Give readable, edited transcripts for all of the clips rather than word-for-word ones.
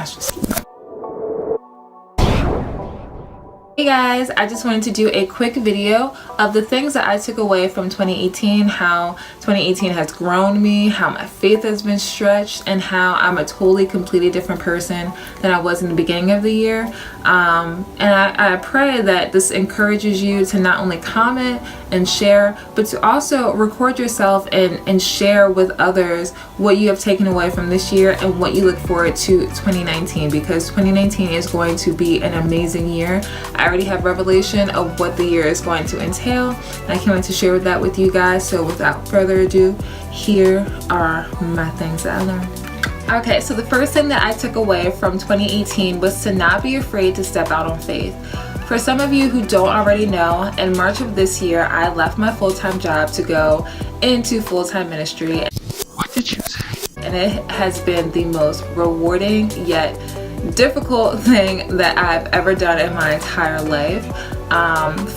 That's just... Hey guys, I just wanted to do a quick video of the things that I took away from 2018, how 2018 has grown me, how my faith has been stretched, and how I'm a totally completely different person than I was in the beginning of the year. And I pray that this encourages you to not only comment and share, but to also record yourself and share with others what you have taken away from this year and what you look forward to 2019, because 2019 is going to be an amazing year. I already have revelation of what the year is going to entail, and I can't wait to share that with you guys. So without further ado, here are my things that I learned. Okay, so the first thing that I took away from 2018 was to not be afraid to step out on faith. For some of you who don't already know, in March of this year, I left my full-time job to go into full-time ministry. What did you say? And it has been the most rewarding yet difficult thing that I've ever done in my entire life.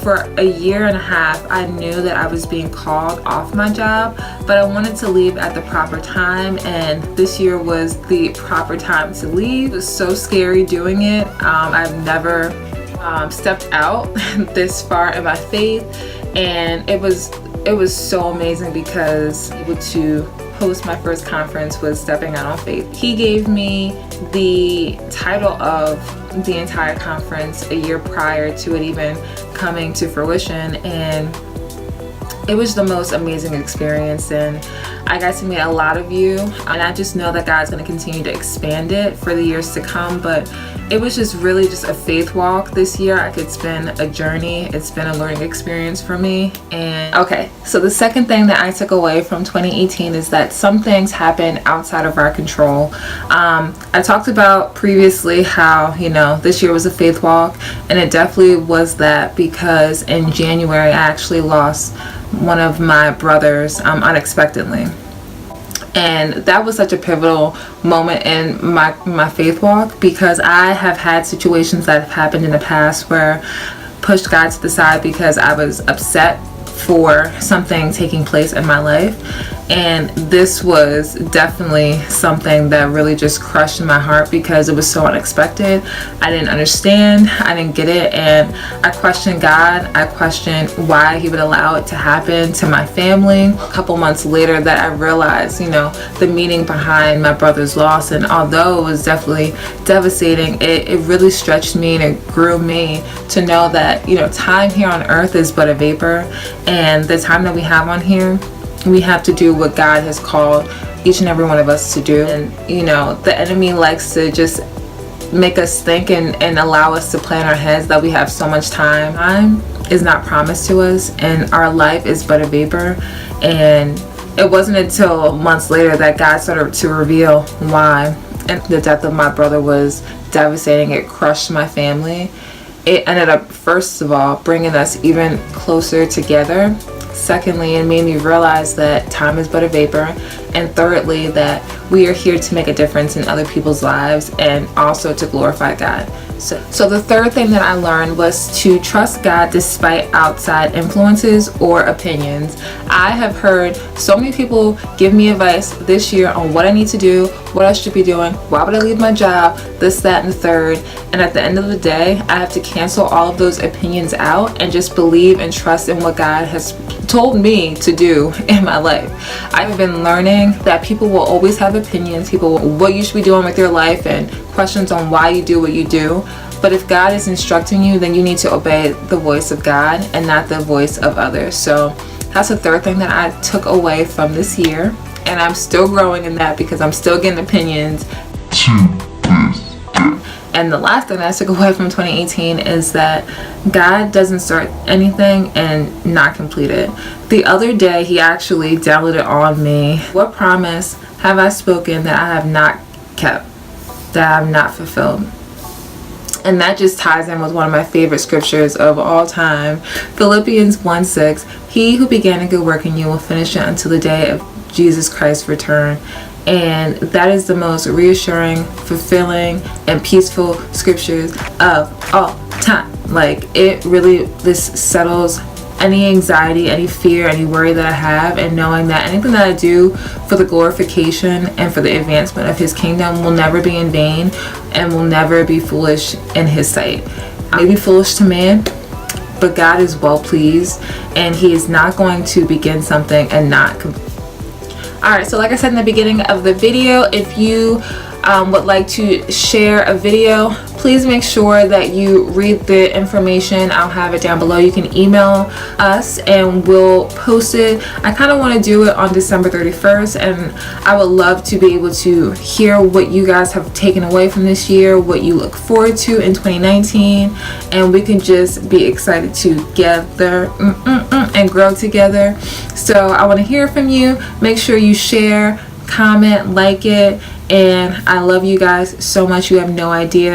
For a year and a half, I knew that I was being called off my job, but I wanted to leave at the proper time, and this year was the proper time to leave. It was so scary doing it. I've never stepped out this far in my faith, and it was so amazing because able to host my first conference was stepping out on faith. He gave me the title of the entire conference a year prior to it even coming to fruition, and it was the most amazing experience, and I got to meet a lot of you, and I just know that God's going to continue to expand it for the years to come. But it was just really just a faith walk this year. It's been a journey. It's been a learning experience for me. And okay, so the second thing that I took away from 2018 is that some things happen outside of our control. I talked about previously how, you know, this year was a faith walk, and it definitely was that, because in January I actually lost one of my brothers unexpectedly, and that was such a pivotal moment in my faith walk, because I have had situations that have happened in the past where I pushed God to the side because I was upset for something taking place in my life, and this was definitely something that really just crushed my heart because it was so unexpected. I didn't understand, I didn't get it, and I questioned God. I questioned why he would allow it to happen to my family. A couple months later that I realized, you know, the meaning behind my brother's loss, and although it was definitely devastating, it really stretched me and it grew me to know that, you know, time here on earth is but a vapor, and the time that we have on here, we have to do what God has called each and every one of us to do. And you know, the enemy likes to just make us think and allow us to plan our heads that we have so much time. Time is not promised to us, and our life is but a vapor. And it wasn't until months later that God started to reveal why. And the death of my brother was devastating. It crushed my family. It ended up, first of all, bringing us even closer together. Secondly, it made me realize that time is but a vapor. And thirdly, that we are here to make a difference in other people's lives and also to glorify God. So the third thing that I learned was to trust God despite outside influences or opinions. I have heard so many people give me advice this year on what I need to do, what I should be doing, why would I leave my job, this, that, and the third. And at the end of the day, I have to cancel all of those opinions out and just believe and trust in what God has told me to do in my life. I've been learning that people will always have opinions, what you should be doing with your life, and questions on why you do what you do. But if God is instructing you, then you need to obey the voice of God and not the voice of others. So that's the third thing that I took away from this year, and I'm still growing in that because I'm still getting opinions. And the last thing that I took away from 2018 is that God doesn't start anything and not complete it. The other day, he actually downloaded on me, what promise have I spoken that I have not kept, that I have not fulfilled? And that just ties in with one of my favorite scriptures of all time, Philippians 1:6. He who began a good work in you will finish it until the day of Jesus Christ's return. And that is the most reassuring, fulfilling, and peaceful scriptures of all time. Like, it really, this settles any anxiety, any fear, any worry that I have, and knowing that anything that I do for the glorification and for the advancement of his kingdom will never be in vain and will never be foolish in his sight. I may be foolish to man, but God is well pleased, and he is not going to begin something and not complete. Alright, so like I said in the beginning of the video, if you would like to share a video, please make sure that you read the information. I'll have it down below. You can email us and we'll post it. I kind of want to do it on December 31st, and I would love to be able to hear what you guys have taken away from this year, what you look forward to in 2019, and we can just be excited together and grow together. So I want to hear from you. Make sure you share, comment, like it, and I love you guys so much. You have no idea.